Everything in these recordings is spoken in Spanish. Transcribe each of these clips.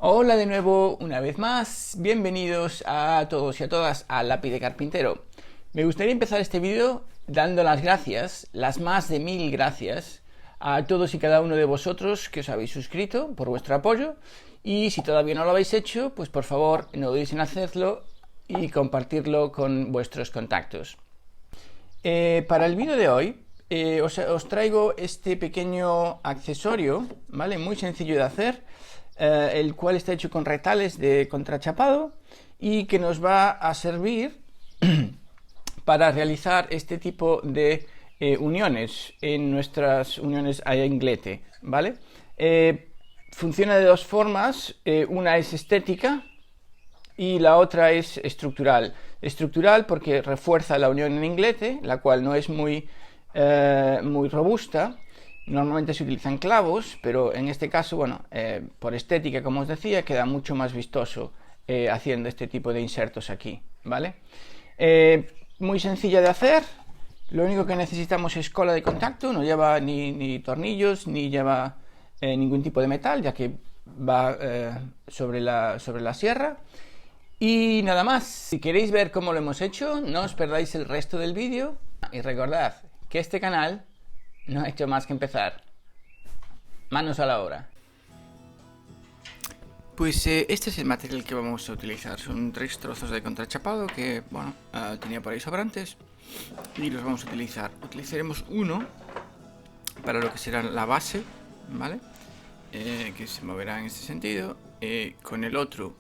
Hola de nuevo, una vez más, bienvenidos a todos y a todas a Lápiz de Carpintero. Me gustaría empezar este vídeo dando las gracias, las más de 1000 gracias, a todos y cada uno de vosotros que os habéis suscrito por vuestro apoyo, y si todavía no lo habéis hecho, pues por favor no dudéis en hacerlo y compartirlo con vuestros contactos. Para el vídeo de hoy os traigo este pequeño accesorio, ¿vale? Muy sencillo de hacer, el cual está hecho con retales de contrachapado y que nos va a servir para realizar este tipo de uniones en nuestras uniones a inglete, ¿vale? Funciona de dos formas, una es estética y la otra es estructural. Estructural porque refuerza la unión en inglete, la cual no es muy robusta. Normalmente se utilizan clavos, pero en este caso, bueno, por estética, como os decía, queda mucho más vistoso haciendo este tipo de insertos aquí, ¿vale? Muy sencilla de hacer. Lo único que necesitamos es cola de contacto, no lleva ni tornillos, ni lleva ningún tipo de metal, ya que va sobre la sierra. Y nada más, si queréis ver cómo lo hemos hecho, no os perdáis el resto del vídeo. Y recordad que este canal no ha hecho más que empezar. Manos a la obra. Pues este es el material que vamos a utilizar. Son 3 trozos de contrachapado que, bueno, tenía por ahí sobrantes y los vamos a utilizar. Utilizaremos uno para lo que será la base, ¿vale? Que se moverá en este sentido. Con el otro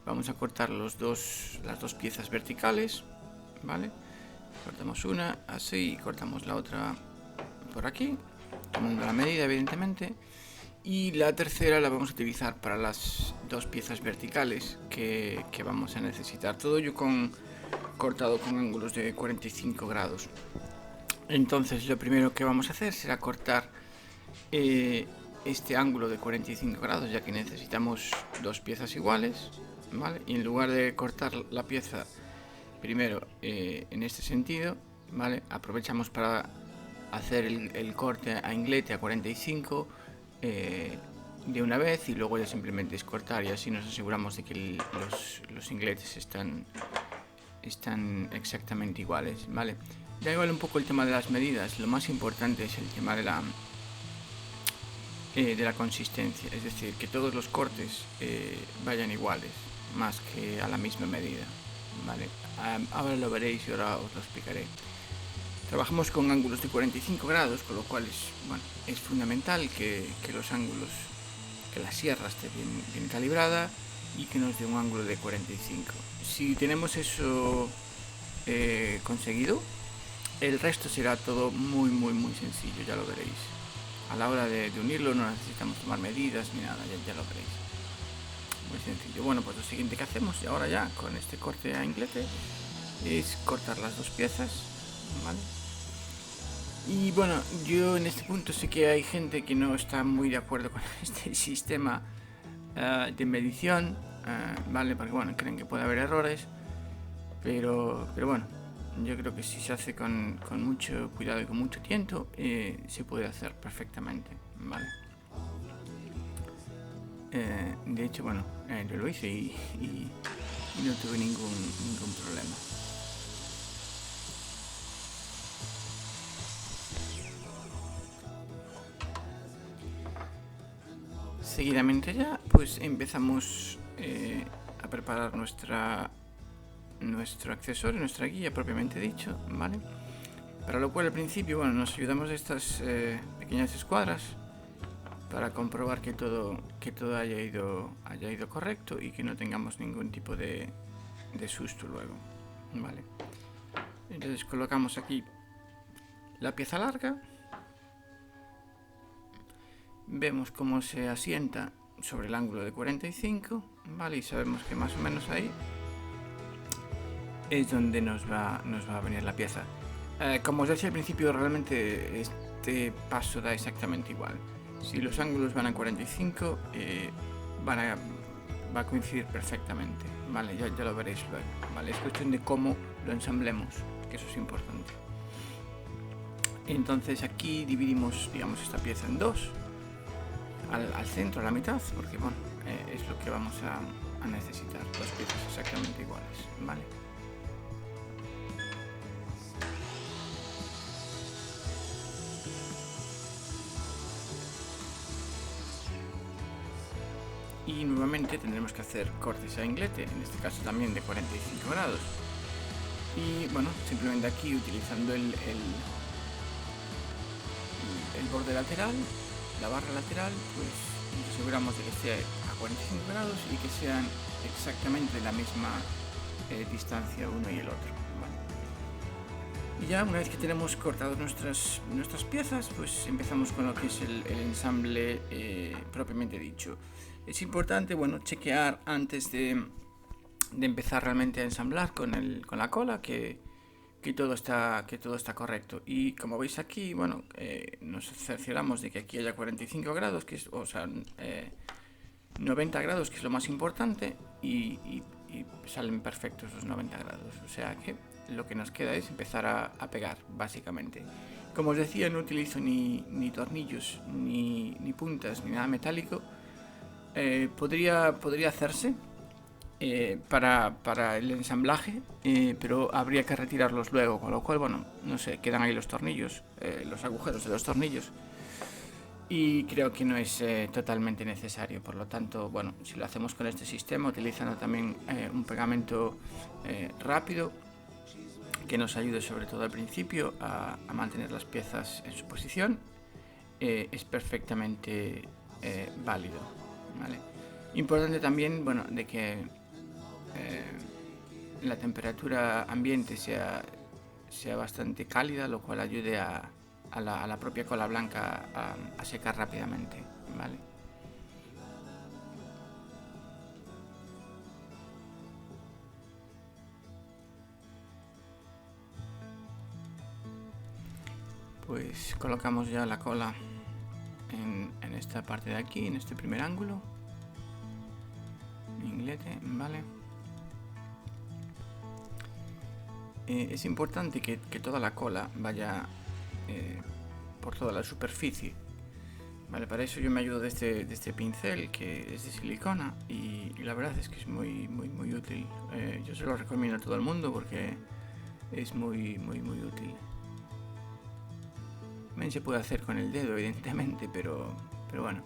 vamos a cortar las dos piezas verticales, ¿vale? Cortamos una así y cortamos la otra por aquí, tomando la medida evidentemente. Y la tercera la vamos a utilizar para las dos piezas verticales que vamos a necesitar. Todo ello cortado con ángulos de 45 grados. Entonces lo primero que vamos a hacer será cortar este ángulo de 45 grados, ya que necesitamos dos piezas iguales, ¿vale? Y en lugar de cortar la pieza primero en este sentido, ¿vale? Aprovechamos para hacer el corte a inglete a 45 de una vez, y luego ya simplemente es cortar, y así nos aseguramos de que los ingletes están exactamente iguales, ¿vale? Da igual un poco el tema de las medidas, lo más importante es el tema de la consistencia, es decir, que todos los cortes vayan iguales, más que a la misma medida, ¿vale? Ahora lo veréis y ahora os lo explicaré. Trabajamos con ángulos de 45 grados, con lo cual es fundamental que los ángulos, que la sierra esté bien calibrada y que nos dé un ángulo de 45. Si tenemos eso conseguido, el resto será todo muy sencillo, ya lo veréis. A la hora de unirlo no necesitamos tomar medidas ni nada, ya lo veréis. Muy sencillo. Bueno, pues lo siguiente que hacemos ahora ya con este corte a inglete es cortar las dos piezas, ¿vale? Y bueno, yo en este punto sé que hay gente que no está muy de acuerdo con este sistema de medición, ¿vale? Porque bueno, creen que puede haber errores, pero bueno, yo creo que si se hace con mucho cuidado y con mucho tiento, se puede hacer perfectamente, ¿vale? De hecho, bueno, yo lo hice y no tuve ningún problema. Seguidamente ya, pues empezamos a preparar nuestro accesorio, nuestra guía propiamente dicho, ¿vale? Para lo cual al principio, bueno, nos ayudamos de estas pequeñas escuadras para comprobar que todo haya ido correcto y que no tengamos ningún tipo de susto luego, ¿vale? Entonces colocamos aquí la pieza larga, vemos cómo se asienta sobre el ángulo de 45, ¿vale? Y sabemos que más o menos ahí es donde nos va a venir la pieza. Como os decía al principio, realmente este paso da exactamente igual. Si los ángulos van a 45, va a coincidir perfectamente, ¿vale? Ya lo veréis luego, ¿vale? Es cuestión de cómo lo ensamblemos, que eso es importante. Entonces aquí dividimos, digamos, esta pieza en dos, al centro, a la mitad, porque bueno, es lo que vamos a necesitar, dos piezas exactamente iguales, ¿vale? Y nuevamente tendremos que hacer cortes a inglete, en este caso también de 45 grados. Y bueno, simplemente aquí utilizando el borde lateral, la barra lateral, pues nos aseguramos de que esté a 45 grados y que sean exactamente la misma distancia uno y el otro, ¿vale? Y ya una vez que tenemos cortadas nuestras piezas, pues empezamos con lo que es el ensamble propiamente dicho. Es importante, bueno, chequear antes de empezar realmente a ensamblar con la cola que todo está correcto. Y como veis aquí, bueno, nos cercioramos de que aquí haya 45 grados, que es, 90 grados, que es lo más importante, y salen perfectos los 90 grados. O sea que lo que nos queda es empezar a pegar, básicamente. Como os decía, no utilizo ni tornillos, ni puntas, ni nada metálico. Podría hacerse para el ensamblaje, pero habría que retirarlos luego, con lo cual, bueno, no sé, quedan ahí los tornillos, los agujeros de los tornillos, y creo que no es totalmente necesario. Por lo tanto, bueno, si lo hacemos con este sistema, utilizando también un pegamento rápido que nos ayude sobre todo al principio a mantener las piezas en su posición, es perfectamente válido, ¿vale? Importante también, bueno, de que la temperatura ambiente sea bastante cálida, lo cual ayude a la propia cola blanca a secar rápidamente, ¿vale? Pues colocamos ya la cola en esta parte de aquí, en este primer ángulo, inglete, ¿vale? Es importante que toda la cola vaya por toda la superficie, ¿vale? Para eso yo me ayudo de este pincel, que es de silicona, y la verdad es que es muy útil. Yo se lo recomiendo a todo el mundo porque es muy útil. También se puede hacer con el dedo, evidentemente, pero bueno,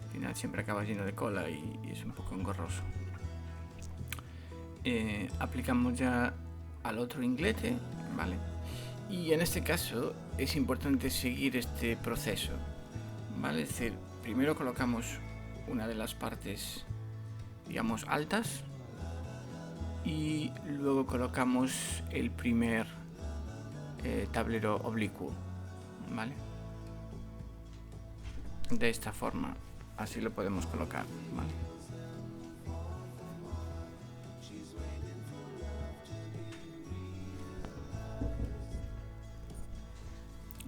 al final siempre acaba lleno de cola y es un poco engorroso. Aplicamos ya al otro inglete, ¿vale? Y en este caso es importante seguir este proceso, ¿vale? Es decir, primero colocamos una de las partes, digamos, altas, y luego colocamos el primer tablero oblicuo, ¿vale? De esta forma, así lo podemos colocar, ¿vale?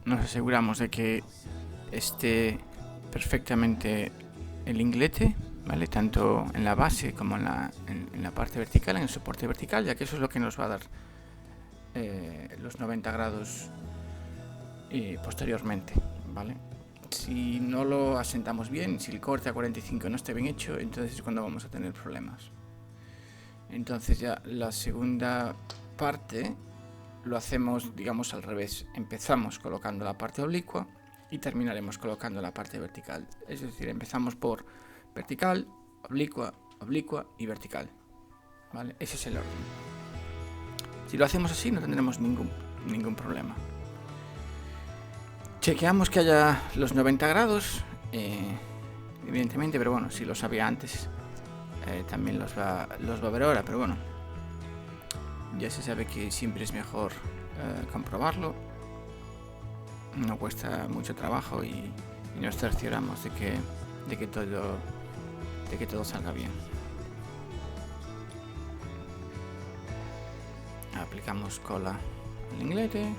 Nos aseguramos de que esté perfectamente el inglete, ¿vale? Tanto en la base como en la parte vertical, en el soporte vertical, ya que eso es lo que nos va a dar los 90 grados posteriormente, ¿vale? Si no lo asentamos bien, si el corte a 45 no esté bien hecho, entonces es cuando vamos a tener problemas. Entonces ya la segunda parte lo hacemos, digamos, al revés. Empezamos colocando la parte oblicua y terminaremos colocando la parte vertical. Es decir, empezamos por vertical, oblicua, oblicua y vertical, ¿vale? Ese es el orden. Si lo hacemos así no tendremos ningún problema. Chequeamos que haya los 90 grados, evidentemente, pero bueno, si lo sabía antes, también los va a ver ahora, pero bueno, ya se sabe que siempre es mejor comprobarlo. No cuesta mucho trabajo y nos cercioramos de que todo salga bien. Aplicamos cola al inglete.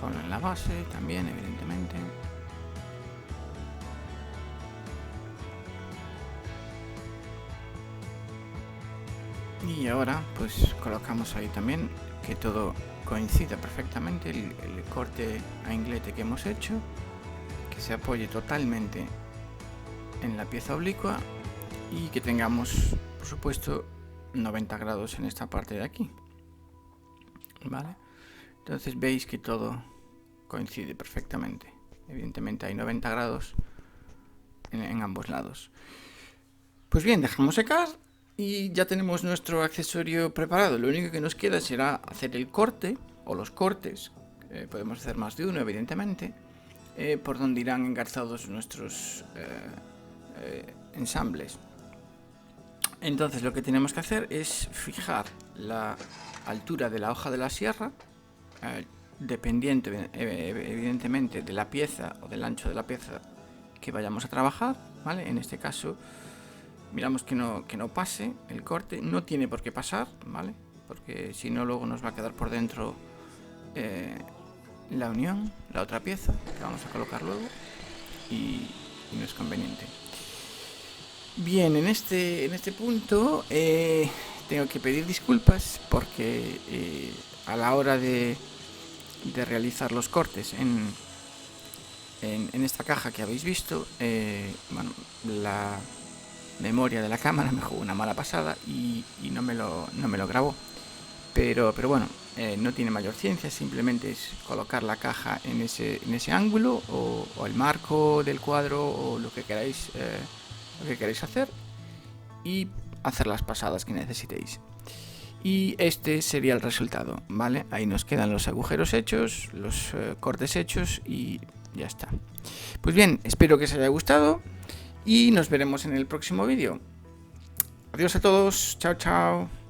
Cola en la base también, evidentemente. Y ahora pues colocamos ahí también que todo coincida perfectamente, el corte a inglete que hemos hecho, que se apoye totalmente en la pieza oblicua y que tengamos, por supuesto, 90 grados en esta parte de aquí, ¿vale? Entonces veis que todo coincide perfectamente. Evidentemente hay 90 grados en ambos lados. Pues bien, dejamos secar y ya tenemos nuestro accesorio preparado. Lo único que nos queda será hacer el corte o los cortes. Podemos hacer más de uno, evidentemente, por donde irán engarzados nuestros ensambles. Entonces lo que tenemos que hacer es fijar la altura de la hoja de la sierra, dependiente evidentemente de la pieza o del ancho de la pieza que vayamos a trabajar, ¿vale? En este caso miramos que no pase el corte, no tiene por qué pasar, ¿vale? Porque si no luego nos va a quedar por dentro la unión, la otra pieza que vamos a colocar luego y no es conveniente. Bien, en este punto tengo que pedir disculpas porque a la hora de realizar los cortes en esta caja que habéis visto, bueno, la memoria de la cámara me jugó una mala pasada y no me lo grabó, pero bueno, no tiene mayor ciencia, simplemente es colocar la caja en ese ángulo o el marco del cuadro o lo que queráis hacer y hacer las pasadas que necesitéis. Y este sería el resultado, ¿vale? Ahí nos quedan los agujeros hechos, los cortes hechos y ya está. Pues bien, espero que os haya gustado y nos veremos en el próximo vídeo. Adiós a todos, chao chao.